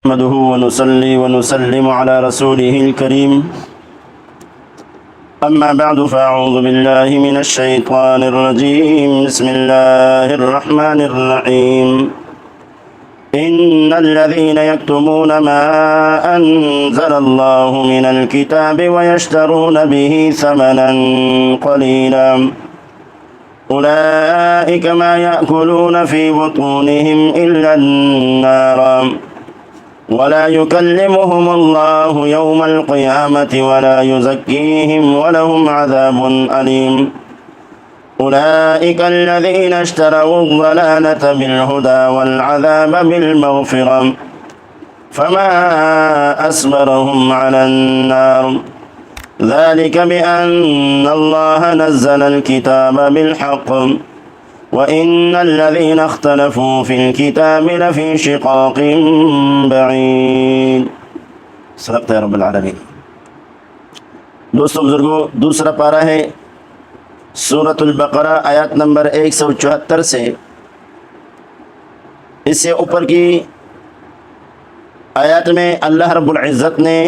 نحمده ونصلي ونسلم على رسوله الكريم أما بعد فأعوذ بالله من الشيطان الرجيم بسم الله الرحمن الرحيم إن الذين يكتمون ما أنزل الله من الكتاب ويشترون به ثمنا قليلا أولئك ما يأكلون في بطونهم إلا النار ولا يكلمهم الله يوم القيامة ولا يزكيهم ولهم عذاب أليم أولئك الذين اشتروا الضلالة بالهدى والعذاب بالمغفرة فما أصبرهم على النار ذلك بأن الله نزل الكتاب بالحق وَإِنَّ الَّذِينَ اخْتَلَفُوا فِي الْكِتَابِ لَفِي شِقَاقٍ بَعِيدٍ صدقت یا رب العالمین۔ دوستو بزرگوں، دوسرا پارہ ہے سورۃ البقرہ آیات نمبر 174 سے اس سے اوپر کی آیات میں اللہ رب العزت نے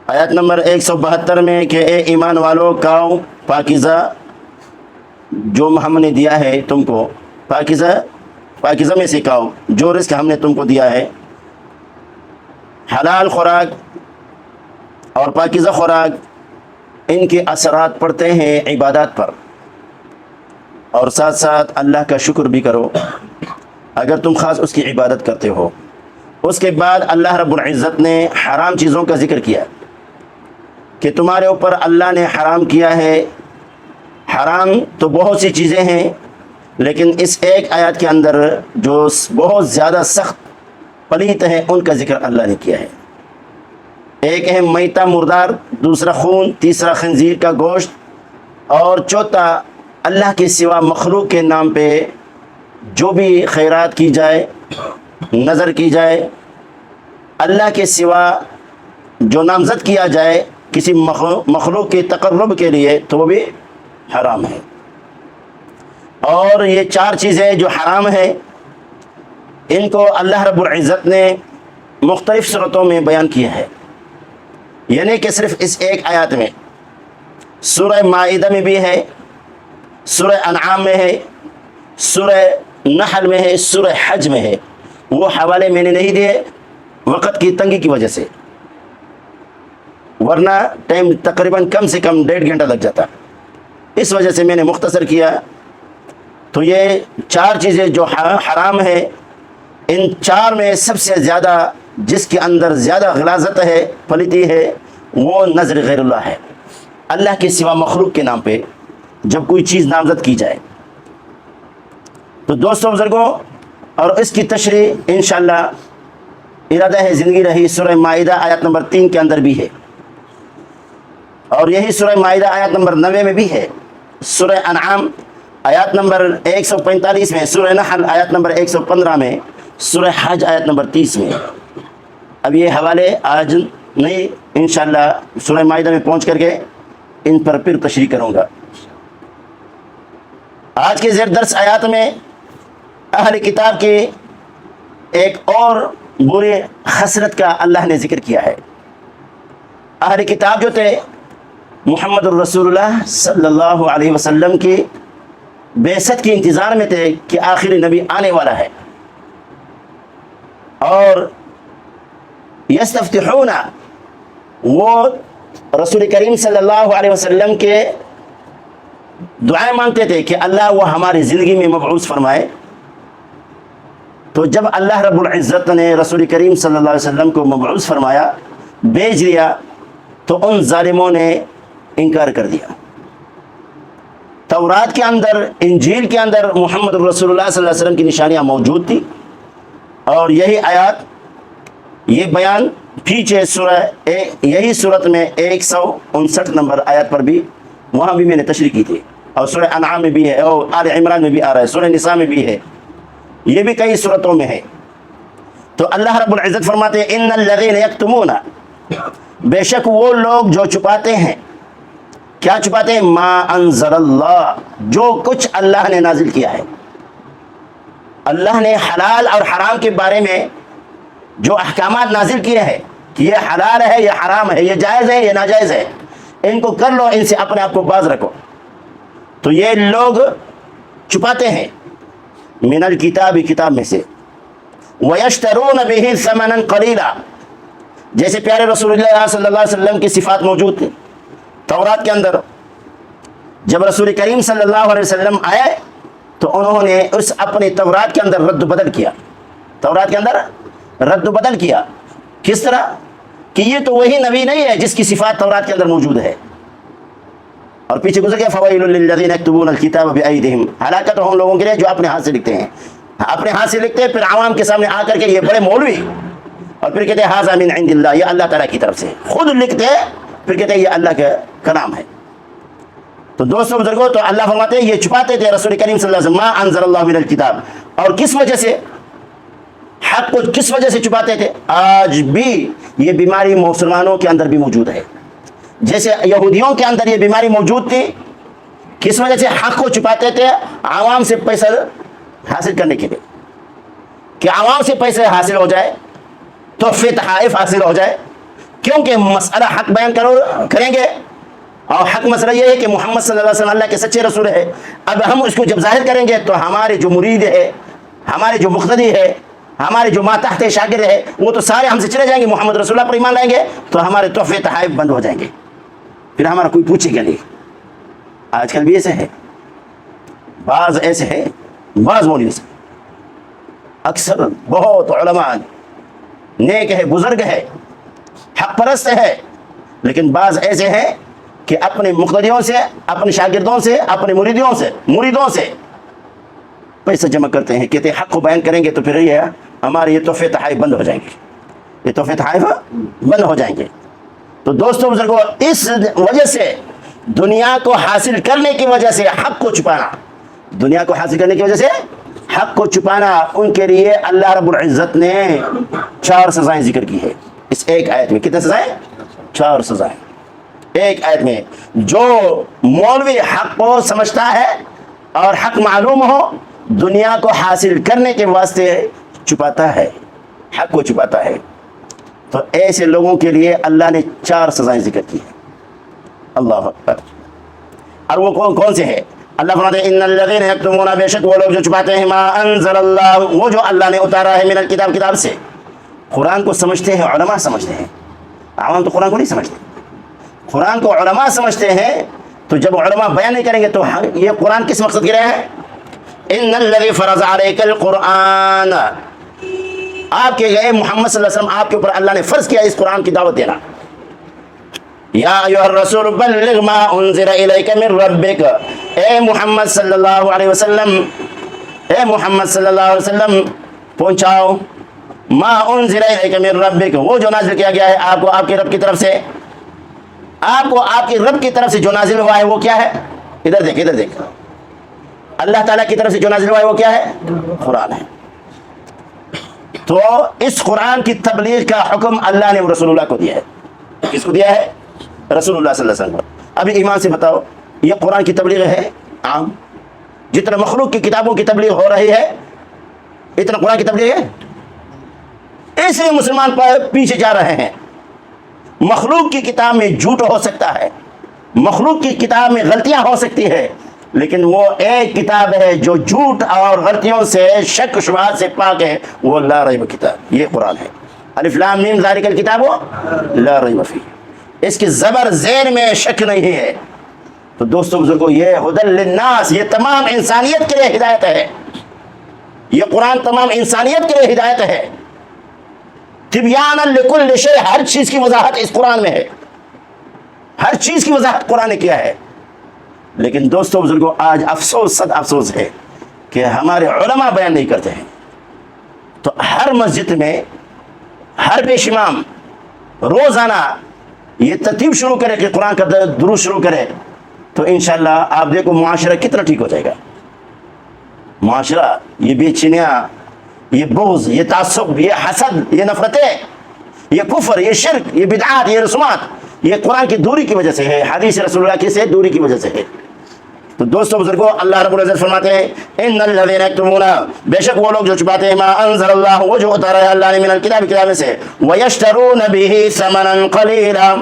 آیات نمبر 172 میں کہ اے ایمان والو کھاؤ پاکیزہ جو ہم نے دیا ہے تم کو، پاکیزہ میں سے کھاؤ جو رزق ہم نے تم کو دیا ہے، حلال خوراک اور پاکیزہ خوراک، ان کے اثرات پڑتے ہیں عبادات پر، اور ساتھ ساتھ اللہ کا شکر بھی کرو اگر تم خاص اس کی عبادت کرتے ہو۔ اس کے بعد اللہ رب العزت نے حرام چیزوں کا ذکر کیا کہ تمہارے اوپر اللہ نے حرام کیا ہے۔ حرام تو بہت سی چیزیں ہیں، لیکن اس ایک آیات کے اندر جو بہت زیادہ سخت پلیت ہیں ان کا ذکر اللہ نے کیا ہے۔ ایک ہے میتہ مردار، دوسرا خون، تیسرا خنزیر کا گوشت، اور چوتھا اللہ کے سوا مخلوق کے نام پہ جو بھی خیرات کی جائے، نظر کی جائے، اللہ کے سوا جو نامزد کیا جائے کسی مخلوق کے تقرب کے لیے تو وہ بھی حرام ہے۔ اور یہ چار چیزیں جو حرام ہیں ان کو اللہ رب العزت نے مختلف صورتوں میں بیان کیا ہے، یعنی کہ صرف اس ایک آیات میں سورہ مائدہ میں بھی ہے، سورہ انعام میں ہے، سورہ نحل میں ہے، سورہ حج میں ہے۔ وہ حوالے میں نے نہیں دیے وقت کی تنگی کی وجہ سے، ورنہ ٹائم تقریباً کم سے کم 1.5 گھنٹہ لگ جاتا، اس وجہ سے میں نے مختصر کیا۔ تو یہ چار چیزیں جو حرام ہے، ان چار میں سب سے زیادہ جس کے اندر زیادہ غلاظت ہے، پلیتی ہے، وہ نظر غیر اللہ ہے۔ اللہ کے سوا مخلوق کے نام پہ جب کوئی چیز نامزد کی جائے تو دوستوں بزرگوں، اور اس کی تشریح انشاءاللہ ارادہ ہے زندگی رہی سورہ مائدہ آیت نمبر 3 کے اندر بھی ہے، اور یہی سورہ مائدہ آیت نمبر 90 میں بھی ہے، سورہ انعام آیات نمبر 145 میں، سورہ نحل آیت نمبر 115 میں، سورہ حج آیت نمبر 30 میں۔ اب یہ حوالے آج نہیں، انشاءاللہ سورہ مائدہ میں پہنچ کر کے ان پر پھر تشریح کروں گا۔ آج کے زیر درس آیات میں اہل کتاب کی ایک اور بری خصلت کا اللہ نے ذکر کیا ہے۔ اہل کتاب جو تھے محمد الرسول اللہ صلی اللہ علیہ وسلم کی بعثت کے انتظار میں تھے کہ آخری نبی آنے والا ہے، اور یستفتحون، وہ رسول کریم صلی اللہ علیہ وسلم کے دعائیں مانگتے تھے کہ اللہ وہ ہماری زندگی میں مبعوث فرمائے۔ تو جب اللہ رب العزت نے رسول کریم صلی اللہ علیہ وسلم کو مبعوث فرمایا، بھیج دیا، تو ان ظالموں نے انکار کر دیا۔ تورات کے اندر، انجیل کے اندر محمد رسول اللہ صلی اللہ علیہ وسلم کی نشانیاں موجود تھی، اور یہی آیات، یہ بیان پیچھے یہی صورت میں 159 نمبر آیات پر بھی، وہاں بھی میں نے تشریح کی تھی، اور سورہ انعام میں بھی ہے، اور آل عمران میں بھی آ رہا ہے، سورہ نساء میں بھی ہے، یہ بھی کئی صورتوں میں ہے۔ تو اللہ رب العزت فرماتے ہیں ان الذین یکتمون، بے شک وہ لوگ جو چھپاتے ہیں، کیا چھپاتے ہیں؟ ما انزل اللہ، جو کچھ اللہ نے نازل کیا ہے، اللہ نے حلال اور حرام کے بارے میں جو احکامات نازل کیے ہیں کہ یہ حلال ہے، یہ حرام ہے، یہ جائز ہے، یہ ناجائز ہے، ان کو کر لو، ان سے اپنے آپ کو باز رکھو، تو یہ لوگ چھپاتے ہیں من الکتاب، کتاب میں سے، وَيَشْتَرُونَ بِهِ ثَمَنًا قَلِيلًا، جیسے پیارے رسول اللہ صلی اللہ علیہ وسلم کی صفات موجود تھی تورات کے اندر۔ جب رسول کریم صلی اللہ علیہ وسلم آئے تو انہوں نے اس اپنے تورات کے اندر رد و بدل کیا، تورات کے اندر رد و بدل کیا۔ کس طرح کہ یہ تو وہی نبی نہیں ہے جس کی صفات تورات کے اندر موجود ہے، اور پیچھے گزر گیا فویل للذین یکتبون الکتاب بایدیہم، ہلاکت ہو ان لوگوں کے لیے جو اپنے ہاتھ سے لکھتے ہیں، اپنے ہاتھ سے لکھتے ہیں، پھر عوام کے سامنے آ کر کے یہ بڑے مولوی، اور پھر کہتے ہیں ھذا من عند اللہ، یہ اللہ تعالیٰ کی طرف سے، خود لکھتے ہیں پھر کہتے ہیں یہ اللہ کا کلام ہے۔ تو دوستوں بزرگوں، تو اللہ فرماتے ہیں یہ چھپاتے تھے رسول کریم صلی اللہ علیہ وسلم ما انزل اللہ من الکتاب، اور کس وجہ سے، حق کو کس وجہ سے چھپاتے تھے؟ آج بھی یہ بیماری مسلمانوں کے اندر بھی موجود ہے، جیسے یہودیوں کے اندر یہ بیماری موجود تھی، کس وجہ سے حق کو چھپاتے تھے؟ عوام سے پیسہ حاصل کرنے کے لیے، کہ عوام سے پیسے حاصل ہو جائے، تحفے تحائف حاصل ہو جائے، کیونکہ مسئلہ حق بیان کریں گے، اور حق مسئلہ یہ ہے کہ محمد صلی اللہ علیہ وسلم اللہ کے سچے رسول ہے، اب ہم اس کو جب ظاہر کریں گے تو ہمارے جو مرید ہے، ہمارے جو مقتدی ہے، ہمارے جو ماتحت شاگرد ہے، وہ تو سارے ہم سے چلے جائیں گے، محمد رسول اللہ پر ایمان لائیں گے، تو ہمارے تحفے تحائف بند ہو جائیں گے، پھر ہمارا کوئی پوچھے گا نہیں۔ آج کل بھی ایسے ہے، بعض ایسے ہے، بعض مولوی سے، اکثر بہت علماء نیک ہے، بزرگ ہے، حق پرست ہے، لیکن بعض ایسے ہیں کہ اپنے مقتدیوں سے، اپنے شاگردوں سے، اپنے مریدوں سے پیسہ جمع کرتے ہیں، کہتے ہیں حق کو بیان کریں گے تو پھر یہ ہمارے یہ تحفے تحائف بند ہو جائیں گے، یہ تحفے تحائف بند ہو جائیں گے۔ تو دوستوں بزرگوں، اس وجہ سے دنیا کو حاصل کرنے کی وجہ سے حق کو چھپانا، دنیا کو حاصل کرنے کی وجہ سے حق کو چھپانا، ان کے لیے اللہ رب العزت نے 4 سزائیں ذکر کی ہے اس ایک آیت میں۔ کتنے سزائیں؟ 4 سزائیں ایک آیت میں۔ جو مولوی حق کو سمجھتا ہے اور حق معلوم ہو، دنیا کو حاصل کرنے کے واسطے چھپاتا ہے، حق کو چھپاتا ہے، تو ایسے لوگوں کے لیے اللہ نے 4 سزائیں ذکر کی ہیں۔ اللہ اکبر۔ اور وہ کون سے ہیں؟ اللہ فرماتے ہیں ان الذین یکتمون، بے شک وہ لوگ جو چھپاتے ہیں، ما انزل اللہ، وہ جو اللہ نے اتارا ہے، من الکتاب، کتاب سے۔ قرآن کو سمجھتے ہیں علماء سمجھتے ہیں، عوام تو قرآن کو نہیں سمجھتے، قرآن کو علماء سمجھتے ہیں، تو جب علماء بیان نہیں کریں گے تو یہ قرآن کس مقصد کے رہے ہیں؟ ان الذی فرض علیک القرآن، آپ کے گئے محمد صلی اللہ علیہ وسلم، آپ کے اوپر اللہ نے فرض کیا اس قرآن کی دعوت دینا۔ یا ایھا الرسول بلغ ما انزل الیک من ربک، اے محمد صلی اللہ علیہ وسلم، اے محمد صلی اللہ علیہ وسلم پہنچاؤ ما انزل الیک من ربک، وہ جو نازل کیا گیا ہے آپ کو آپ کے رب کی طرف سے، آپ کو آپ کے رب کی طرف سے جو نازل ہوا ہے وہ کیا ہے؟ ادھر دیکھ، ادھر دیکھ، اللہ تعالیٰ کی طرف سے جو نازل ہوا ہے وہ کیا ہے؟ قرآن ہے۔ تو اس قرآن کی تبلیغ کا حکم اللہ نے رسول اللہ کو دیا ہے۔ کس کو دیا ہے؟ رسول اللہ صلی اللہ علیہ وسلم۔ ابھی ایمان سے بتاؤ، یہ قرآن کی تبلیغ ہے عام؟ جتنا مخلوق کی کتابوں کی تبلیغ ہو رہی ہے اتنا قرآن کی تبلیغ ہے؟ اس لیے مسلمان پیچھے جا رہے ہیں۔ مخلوق کی کتاب میں جھوٹ ہو سکتا ہے، مخلوق کی کتاب میں غلطیاں ہو سکتی ہے، لیکن وہ ایک کتاب ہے جو جھوٹ اور غلطیوں سے، شک شبہات سے پاک ہے، وہ لا ریب کتاب، یہ قرآن ہے۔ الف لام میم ذالک الکتاب لا ریب فیہ، اس کی زبر زیر میں شک نہیں ہے۔ تو دوستوں بزرگوں، یہ ھدی للناس، یہ تمام انسانیت کے لیے ہدایت ہے، یہ قرآن تمام انسانیت کے لیے ہدایت ہے۔ تبیانا لکل شیء، ہر چیز کی وضاحت اس قرآن میں ہے، ہر چیز کی وضاحت قرآن نے کیا ہے۔ لیکن دوستوں بزرگوں، آج افسوس، صد افسوس ہے کہ ہمارے علماء بیان نہیں کرتے ہیں۔ تو ہر مسجد میں ہر پیش امام روزانہ یہ ترتیب شروع کرے کہ قرآن کا درود شروع کرے، تو انشاءاللہ آپ دیکھو معاشرہ کتنا ٹھیک ہو جائے گا۔ معاشرہ، یہ بے چینیاں، یہ بغض، یہ تعصب، یہ حسد، یہ نفرتیں، یہ کفر، یہ شرک، یہ بدعات، یہ رسومات، یہ قرآن کی دوری کی وجہ سے ہے، حدیث رسول اللہ کی سے دوری کی وجہ سے ہے۔ تو دوستوں بزرگوں اللہ رب العزت فرماتے ہیں ان الذین یکتمون، بے شک وہ لوگ جو چھپاتے ہیں، ما انزل اللہ، وہ جو اتارا ہے اللہ نے، من الکتاب، کتاب میں سے، ویشترون بہ ثمنا قلیلا،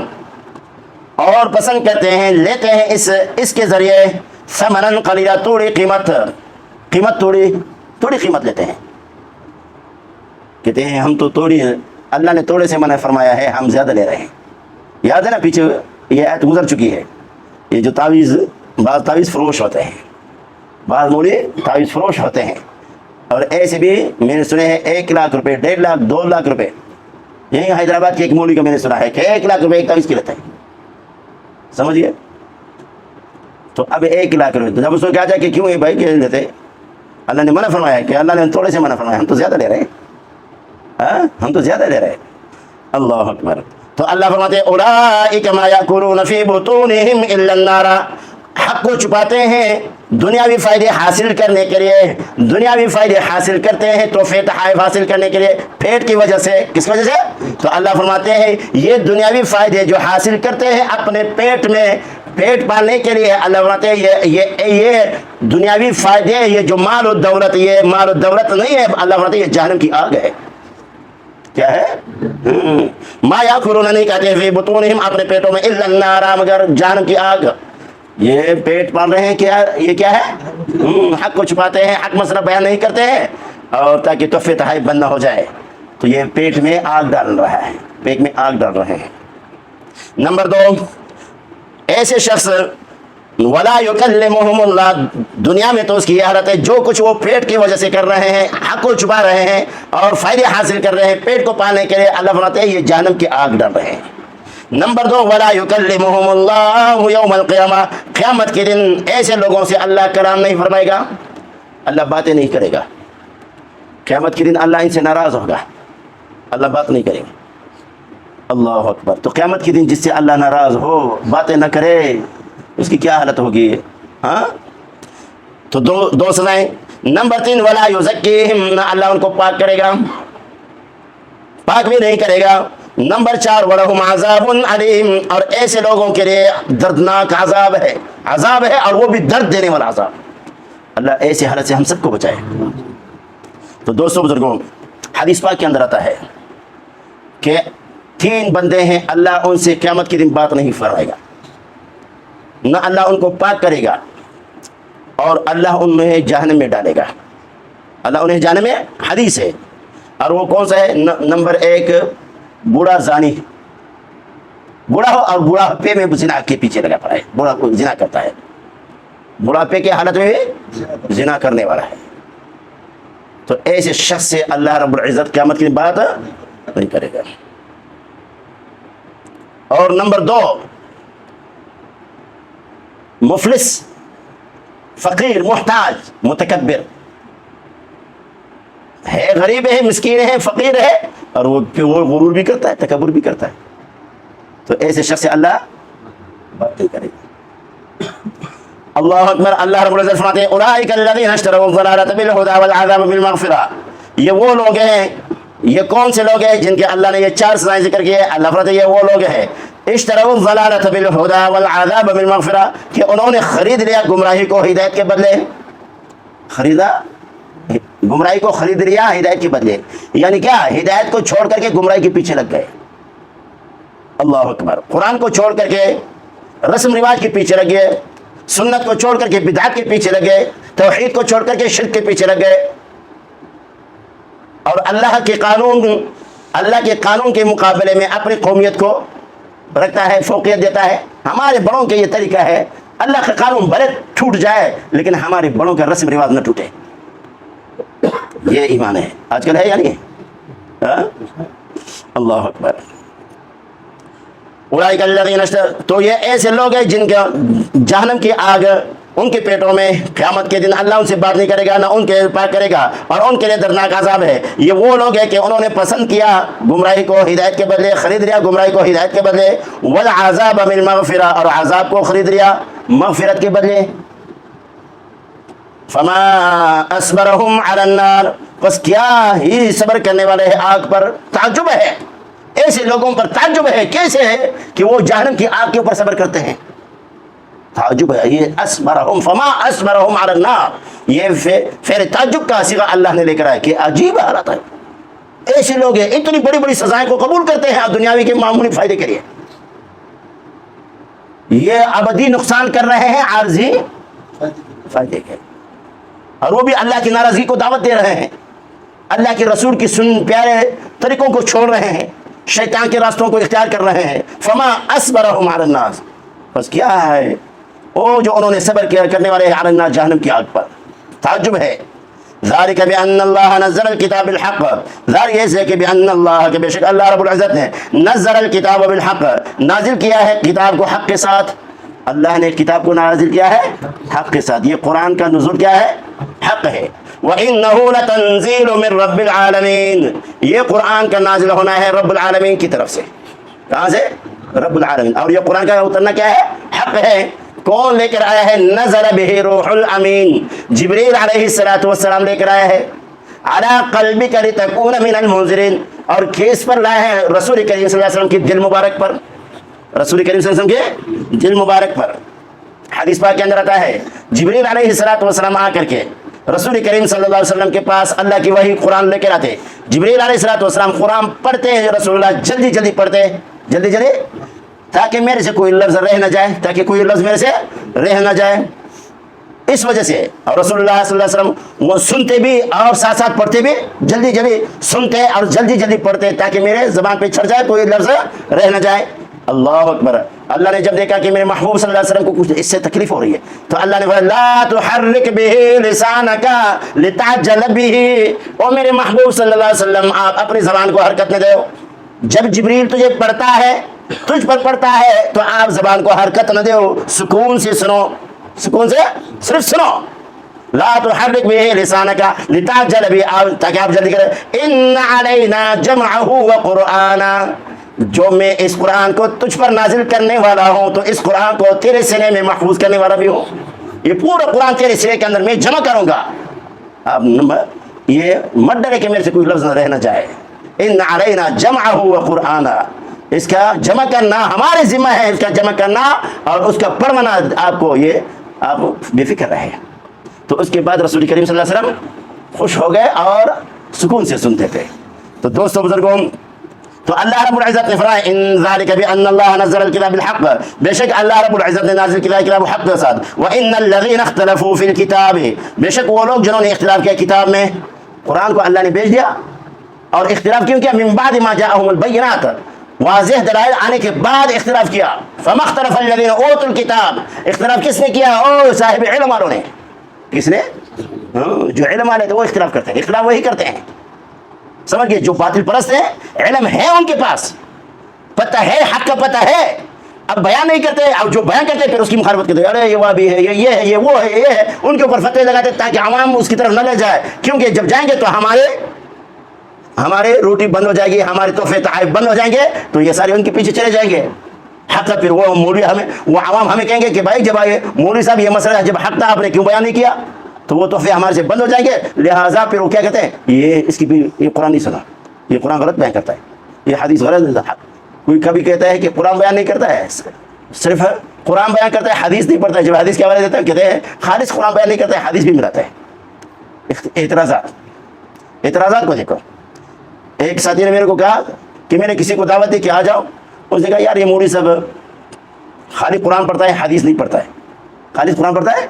اور پسند کرتے ہیں، لیتے ہیں اس کے ذریعے، ثمنا قلیلا، تھوڑی قیمت، تھوڑی قیمت لیتے ہیں، کہتے ہیں ہم تو تھوڑی، اللہ نے تھوڑے سے منع فرمایا ہے، ہم زیادہ لے رہے ہیں۔ یاد ہے نا پیچھے یہ آیت گزر چکی ہے، یہ جو تعویذ، بعض تعویذ فروش ہوتے ہیں، بعض مولوی تعویذ فروش ہوتے ہیں، اور ایسے بھی میں نے سنے ہیں 1 لاکھ روپے، 1.5 لاکھ، 2 لاکھ روپے، یہی حیدرآباد کے ایک مولوی کا میں نے سنا ہے کہ 1 لاکھ روپے ایک تعویذ کے لیتے ہیں، سمجھیے۔ تو اب 1 لاکھ روپے، جب اس کو کہا جائے کہ کیوں یہ بھائی کہ لیتے، اللہ نے منع فرمایا ہے، کہ اللہ نے تھوڑے سے منع فرمایا، ہم تو زیادہ لے رہے ہیں، ہم تو زیادہ لے رہے ہیں۔ اللہ اکبر۔ تو اللہ فرماتے ہیں اولئک ما یاکلون فی بطونہم الا النار، حق کو چھپاتے ہیں دنیاوی فائدے حاصل کرنے کے لیے، دنیاوی فائدے حاصل کرتے ہیں، تحفے تحائف حاصل کرنے کے لیے، پیٹ کی وجہ سے، کس وجہ سے؟ تو اللہ فرماتے ہیں یہ دنیاوی فائدے جو حاصل کرتے ہیں اپنے پیٹ میں، پیٹ پالنے کے لیے، اللہ فرماتے ہیں یہ دنیاوی فائدے، یہ جو مال و دولت، یہ مال و دولت نہیں ہے، اللہ فرماتے ہیں یہ جہنم کی آگ ہے۔ کیا ہے؟ ما یاکلون، نہیں کہتے فی بطونہم، اپنے پیٹوں میں، الا النار، مگر جہنم کی آگ۔ یہ پیٹ پال رہے ہیں، کیا یہ کیا ہے؟ حق کو چھپاتے ہیں، حق مسئلہ بیان نہیں کرتے ہیں، اور تاکہ تحفے تحائف بند نہ ہو جائے، تو یہ پیٹ میں آگ ڈال رہا ہے، پیٹ میں آگ ڈال رہے ہیں۔ نمبر 2، ایسے شخص ولا یکلمہم اللہ، دنیا میں تو اس کی یہ حالت ہے، جو کچھ وہ پیٹ کی وجہ سے کر رہے ہیں، حق کو چھپا رہے ہیں اور فائدے حاصل کر رہے ہیں پیٹ کو پالنے کے لیے، اللہ فرماتے ہیں یہ جہنم کی آگ ڈال رہے ہیں۔ نمبر 2، ولا یکلمہم اللہ یوم القیامہ، قیامت کے دن ایسے لوگوں سے اللہ کلام نہیں فرمائے گا، اللہ باتیں نہیں کرے گا، قیامت کے دن اللہ ان سے ناراض ہوگا، اللہ بات نہیں کرے گا۔ اللہ اکبر۔ تو قیامت کے دن جس سے اللہ ناراض ہو، باتیں نہ کرے، اس کی کیا حالت ہوگی؟ ہاں، تو دو سزائیں۔ نمبر 3، ولا یزکیہم، نہ اللہ ان کو پاک کرے گا، پاک بھی نہیں کرے گا۔ نمبر 4، وَلَهُمْ عَذَابٌ عَلِيمٌ، اور ایسے لوگوں کے لیے دردناک عذاب ہے، عذاب ہے، اور وہ بھی درد دینے والا عذاب۔ اللہ ایسے حالت سے ہم سب کو بچائے۔ تو دوستوں بزرگوں، حدیث پاک کے اندر آتا ہے کہ 3 بندے ہیں، اللہ ان سے قیامت کے دن بات نہیں فرمائے گا، نہ اللہ ان کو پاک کرے گا، اور اللہ انہیں جہنم میں ڈالے گا، اللہ انہیں جہنم میں، حدیث ہے۔ اور وہ کون سا ہے؟ نمبر 1، بوڑھا زانی، بوڑھا ہو اور بوڑھاپے میں زنا کے پیچھے لگا پڑا ہے، بوڑھا کو زنا کرتا ہے، بوڑھاپے کی حالت میں زنا کرنے والا ہے، تو ایسے شخص سے اللہ رب العزت قیامت کی بات نہیں کرے گا۔ اور نمبر 2، مفلس، فقیر، محتاج، متکبر ہے، غریب ہے، مسکین ہے، فقیر ہے، اور وہ غرور بھی کرتا ہے، تکبر بھی کرتا ہے، تو ایسے شخص سے اللہ بات نہیں کرے گا۔ اللہ اکبر۔ اللہ رب العزت فرماتے ہیں اولئک الذین اشتروا الضلالۃ بالہدی والعذاب بالمغفرہ، یہ وہ لوگ ہیں، یہ کون سے لوگ ہیں جن کے اللہ نے یہ 4 سزائیں ذکر کی ہے؟ اللہ فرماتے ہیں یہ وہ لوگ ہیں، اشتروا الضلالۃ بالہدی والعذاب بالمغفرہ، کہ انہوں نے خرید لیا گمراہی کو ہدایت کے بدلے، خریدا گمراہی کو، خرید لیا ہدایت کے بدلے، یعنی کیا؟ ہدایت کو چھوڑ کر کے گمراہی کے پیچھے لگ گئے۔ اللہ اکبر۔ قرآن کو چھوڑ کر کے رسم رواج کے پیچھے لگ گئے، سنت کو چھوڑ کر کے بدعت کے پیچھے لگ گئے، توحید کو چھوڑ کر کے شرک کے پیچھے لگ گئے، اور اللہ کے قانون کے مقابلے میں اپنی قومیت کو رکھتا ہے، فوقیت دیتا ہے۔ ہمارے بڑوں کے یہ طریقہ ہے، اللہ کا قانون بھلے ٹوٹ جائے لیکن ہمارے بڑوں کا رسم رواج نہ ٹوٹے، یہ ایمان ہے۔ آج کل ہے یا نہیں؟ اللہ اکبر۔ اولئک الذین اشتروا، تو یہ ایسے لوگ ہیں جن کا جہنم کی آگ ان کے پیٹوں میں، قیامت کے دن اللہ ان سے بات نہیں کرے گا، نہ ان کے پاک کرے گا، اور ان کے لیے دردناک عذاب ہے۔ یہ وہ لوگ ہیں کہ انہوں نے پسند کیا گمراہی کو ہدایت کے بدلے، خرید لیا گمراہی کو ہدایت کے بدلے، والعذاب بالمغفرہ، اور عذاب کو خرید لیا مغفرت کے بدلے۔ فما اصبرهم علی النار، بس کیا ہی صبر کرنے والے ہیں آگ پر۔ تعجب ہے، ایسے لوگوں پر تعجب ہے، کیسے ہے کہ وہ جہنم کی آگ کے اوپر صبر کرتے ہیں۔ تعجب ہے یہ اسبرہم فما اسبرہم علی النار، یہ فعل تعجب کا صیغہ اللہ نے لے کر آیا کہ عجیب حالت ہے، ایسے لوگ ہیں اتنی بڑی بڑی سزائیں کو قبول کرتے ہیں دنیاوی کے معمولی فائدے کے لیے، یہ ابدی نقصان کر رہے ہیں عارضی فائدے کے، اور وہ بھی اللہ کی ناراضگی کو دعوت دے رہے ہیں، اللہ کے رسول کی پیارے طریقوں کو چھوڑ رہے ہیں، شیطان کے راستوں کو اختیار کر رہے ہیں۔ فما اصبرہم علی الناس، بس کیا ہے وہ جو انہوں نے صبر کیا کرنے والے علی النار جہنم کی آگ پر۔ تعجب ہے ذالک بان اللہ نزل الکتاب بالحق، ذالک یہ ہے کہ بان اللہ کہ بے شک اللہ رب العزت نے نزل الکتاب بالحق نازل کیا ہے کتاب کو حق کے ساتھ، اللہ نے کتاب کو نازل کیا ہے حق کے ساتھ، یہ قرآن کا نزول کیا ہے حق ہے۔ وَإِنَّهُ لَتَنزِيلُ مِن رَبِّ الْعَالَمِينَ، یہ قرآن کا نازل ہونا ہے رب العالمین کی طرف سے، کہاں سے؟ رب العالمین، اور یہ قرآن کا اترنا کیا ہے حق ہے۔ کون لے کر آیا ہے؟ نزل بہ روح الامین، جبریل علیہ السلام لے کر آیا ہے، علی قلبک لتکون من المنذرین، اور کس پر لایا ہے؟ رسول کریم صلی اللہ علیہ وسلم کی دل مبارک پر، رسول کریم صلی اللہ علیہ وسلم کے دل مبارک پر۔ حدیث پاک کے اندر آتا ہے جبریل علیہ السلام آ کر کے رسول کریم صلی اللہ علیہ وسلم کے پاس اللہ کی وحی قرآن لے کر آتے، جبریل علیہ السلام قرآن پڑھتے ہیں، رسول اللہ جلدی جلدی پڑھتے، جلدی جلدی، تاکہ میرے سے کوئی لفظ رہ نہ جائے، تاکہ کوئی لفظ میرے سے رہ نہ جائے، اس وجہ سے۔ اور رسول اللہ صلی اللہ علیہ وسلم وہ سنتے بھی اور ساتھ ساتھ پڑھتے بھی، جلدی جلدی سنتے اور جلدی جلدی پڑھتے تاکہ میرے زبان پہ چڑھ جائے، کوئی لفظ رہ نہ جائے۔ اللہ اکبر۔ اللہ نے جب دیکھا کہ میرے محبوب صلی اللہ علیہ وسلم کو کچھ اس سے تکلیف ہو رہی ہے تو اللہ نے فرمایا لا تحرک به لسانک لتعجل به، او میرے محبوب صلی اللہ علیہ وسلم آپ اپنی زبان کو حرکت نہ دو، جب جبریل تجھے پڑھتا ہے، تجھ پر پڑھتا ہے تو آپ زبان کو حرکت نہ دو، سکون سے سنو، سکون سے صرف سنو۔ لا تحرک به لسانک لتعجل به، تاکہ آپ جلدی کریں۔ ان علینا جمعہ وقرآنا، جو میں اس قرآن کو تجھ پر نازل کرنے والا ہوں تو اس قرآن کو تیرے سینے میں محفوظ کرنے والا بھی ہوں، یہ پورا قرآن تیرے سینے کے اندر میں جمع کروں گا، اب یہ مت ڈرے کہ میرے سے کوئی لفظ نہ رہ نہ جائے۔ ان علینا جمعہ وقرآنا، اس کا جمع کرنا ہمارے ذمہ ہے، اس کا جمع کرنا اور اس کا پڑھنا آپ کو، یہ آپ بے فکر رہے۔ تو اس کے بعد رسول کریم صلی اللہ علیہ وسلم خوش ہو گئے اور سکون سے سنتے تھے۔ تو دوستو بزرگوں، تو اللہ رب العزت نے فرمایا ان ذالک بان اللہ نزل الکتاب بالحق، بے شک اللہ رب العزت نے نازل کیا کتاب حق کے ساتھ، وان الذین اختلفوا فی الکتاب، بے شک وہ لوگ جنہوں نے اختلاف کیا کتاب میں، قرآن کو اللہ نے بھیج دیا اور اختلاف کیوں کیا؟ من بعد ما جاءہم البینات، واضح دلائل آنے کے بعد اختلاف کیا۔ فما اختلف الذین اوتوا الکتاب، اختلاف کس نے کیا؟ او صاحب علم والوں نے، کس نے؟ جو علم والے تھے وہ اختلاف کرتے ہیں، اختلاف وہی کرتے ہیں، سمجھ گئے؟ جو باطل پرست ہیں علم ہے ان کے پاس، پتہ ہے، حق کا پتہ ہے، اب بیان نہیں کرتے، اب جو بیان کرتے پھر اس کی مخالفت کرتے، ارے یہ وہابی ہے، یہ ہے، یہ وہ ہے، یہ ہے، ان کے اوپر فتوے لگاتے تاکہ عوام اس کی طرف نہ لے جائے، کیونکہ جب جائیں گے تو ہمارے روٹی بند ہو جائے گی، ہمارے تحفے تحائف بند ہو جائیں گے، تو یہ سارے ان کے پیچھے چلے جائیں گے۔ حق کا پھر وہ مولوی وہ عوام ہمیں کہیں گے کہ بھائی جب آئے مولوی صاحب یہ مسئلہ ہے، جب حق تھا آپ نے کیوں بیان نہیں کیا؟ تو وہ تحفے ہمارے سے بند ہو جائیں گے، لہٰذا پھر وہ کیا کہتے ہیں، یہ اس کی بھی یہ قرآن نہیں سنا، یہ قرآن غلط بیان کرتا ہے، یہ حدیث غلط ہے۔ کوئی کبھی کہتا ہے کہ قرآن بیان نہیں کرتا ہے، صرف قرآن بیان کرتا ہے، حدیث نہیں پڑھتا ہے، جب حدیث کے حوالے دیتا ہے کہتے ہیں خالص قرآن بیان نہیں کرتا ہے، حدیث بھی ملاتا ہے۔ اعتراضات کو دیکھو، ایک ساتھی نے میرے کو کہا کہ میں نے کسی کو دعوت دی کہ آ جاؤ، اس نے کہا یار یہ مولوی صاحب خالی قرآن پڑھتا ہے، حدیث نہیں پڑھتا ہے، خالص قرآن پڑھتا ہے،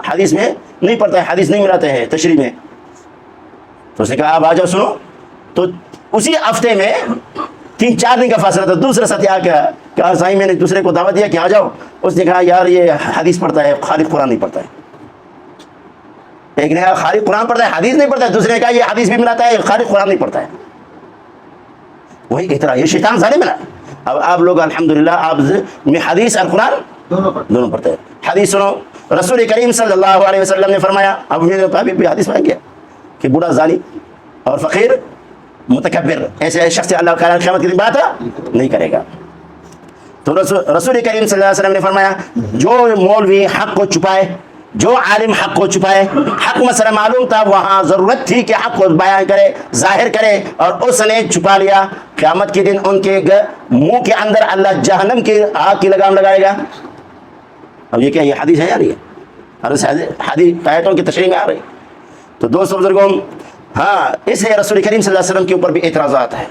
حدیث میں نہیں پڑھتا ہے، حدیث نہیں ملاتے ہیں تشریح میں۔ تو اس نے کہا آپ آ جاؤ سنو، تو اسی ہفتے میں 3-4 دن کا فاصلہ تھا، دوسرا ساتھی آ کے کہا صحیح میں نے دوسرے کو دعوت دیا کہ آ جاؤ، اس نے کہا یار یہ حدیث پڑھتا ہے، خالی قرآن نہیں پڑھتا ہے۔ ایک نے کہا خالی قرآن پڑھتا ہے، حدیث نہیں پڑھتا ہے، دوسرے نے کہا یہ حدیث بھی ملاتا ہے، خالی قرآن نہیں پڑھتا ہے۔ وہی کہتا رہا، یہ شیطان ظالم ہے نا۔ اب آپ لوگ الحمدللہ آپ میں حدیث اور قرآن دونوں پڑھتے ہیں۔ حدیث سنو، رسول کریم صلی اللہ علیہ وسلم نے فرمایا، اب میں ابھی بھی حدیث پڑھیں گے کہ بوڑھا ظالم اور فقیر متکبر ایسے شخص اللہ تعالیٰ قیامت کے دن بات نہیں کرے گا۔ تو رسول کریم صلی اللہ علیہ وسلم نے فرمایا جو مولوی حق کو چھپائے، جو عالم حق کو چھپائے، حق مسئلہ معلوم تھا، وہاں ضرورت تھی کہ حق کو بیان کرے، ظاہر کرے، اور اس نے چھپا لیا، قیامت کے دن ان کے منہ کے اندر اللہ جہنم کی آگ کی لگام لگائے گا۔ اب یہ کیا یہ حدیث ہے یا نہیں ہے؟ اور اس حدیث آیتوں کی تشریح میں آ رہی. تو دوستو بزرگوں، ہاں اس لیے رسول کریم صلی اللہ علیہ وسلم کے اوپر بھی اعتراضات ہیں،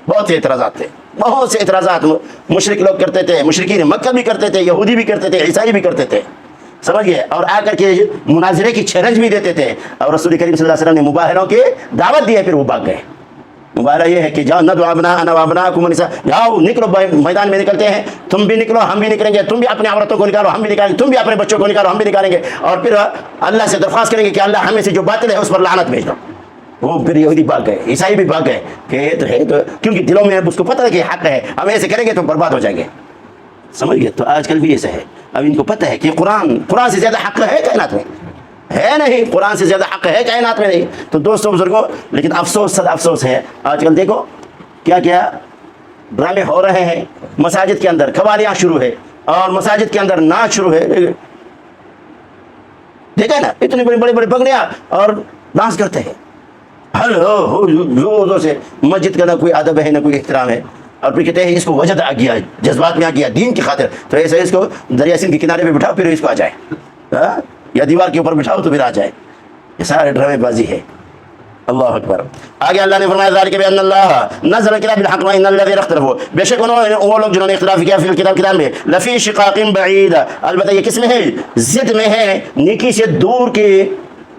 بہت سے اعتراضات تھے، بہت سے اعتراضات مشرک لوگ کرتے تھے، مشرکین مکہ بھی کرتے تھے، یہودی بھی کرتے تھے، عیسائی بھی کرتے تھے، سمجھ گئے، اور آ کر کے مناظرے کی چیلنج بھی دیتے تھے. اور رسول کریم صلی اللہ علیہ وسلم نے مباہروں کی دعوت دی ہے، پھر وہ بھاگ گئے. مباہرہ یہ ہے کہ جاؤ ندعو ابناءنا وابناءکم النساء، جاؤ نکلو میدان میں نکلتے ہیں، تم بھی نکلو ہم بھی نکلیں گے، تم بھی اپنے عورتوں کو نکالو ہم بھی نکالیں گے، تم بھی اپنے بچوں کو نکالو ہم بھی نکالیں گے، اور پھر اللہ سے درخواست کریں گے کہ اللہ ہمیں سے جو باطل ہے اس پر لعنت بھیج دو. وہ پھر یہودی بھاگ گئے، عیسائی بھی بھاگ گئے کہ یہ تو ہے، تو کیونکہ دلوں میں اس کو پتہ ہے کہ حق ہے، ہم ایسے کریں گے تو برباد ہو جائیں گے. سمجھ گئے. تو آج کل بھی ایسا ہے، اب ان کو پتہ ہے کہ قرآن سے زیادہ حق ہے کائنات میں، ہے نہیں، قرآن سے زیادہ حق ہے کائنات میں نہیں. تو دوستوں بزرگوں، لیکن افسوس صد افسوس ہے، آج کل دیکھو کیا کیا ڈرامے ہو رہے ہیں. مساجد کے اندر قوالیاں شروع ہے، اور مساجد کے اندر ناچ شروع ہے. دیکھا نا، اتنی بڑی بڑی پگڑیاں اور ڈانس کرتے ہیں، زور سے. مسجد کا نہ کوئی ادب ہے نہ کوئی احترام ہے. اور پھر کہتے ہیں اس کو وجد آ گیا، جذبات میں آ گیا دین کی خاطر، تو ایسے اس کو دریا سندھ کے کنارے پہ بٹھاؤ پھر اس کو آ جائے، یا دیوار کے اوپر بٹھاؤ تو پھر آ جائے. یہ سارے ڈرامے بازی ہے. اللہ اکبر. آگے اللہ نے فرمایا ذالک بان اللہ نزل الکتاب بالحق وان الذین اختلفوا، بے شک وہ لوگ جنہوں نے اختلاف کیا فی الکتاب کتاب میں، لفی شقاق بعید، البتہ یہ کس میں ہے؟ ضد میں ہے، نیکی سے دور کی،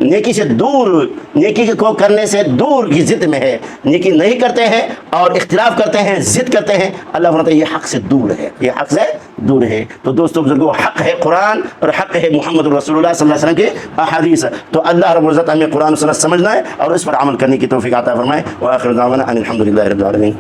نیکی سے دور، نیکی کو کرنے سے دور کی ضد میں ہے. نیکی نہیں کرتے ہیں اور اختلاف کرتے ہیں، ضد کرتے ہیں. اللہ فرماتا ہے یہ حق سے دور ہے، یہ حق سے دور ہے. تو دوستو بزرگوں، حق ہے قرآن اور حق ہے محمد رسول اللہ صلی اللہ علیہ وسلم کی احادیث. تو اللہ رب العزت ہمیں قرآن و سنت سمجھنا ہے اور اس پر عمل کرنے کی توفیق عطا فرمائے. وآخر دعوانا ان الحمد للہ رب العالمین.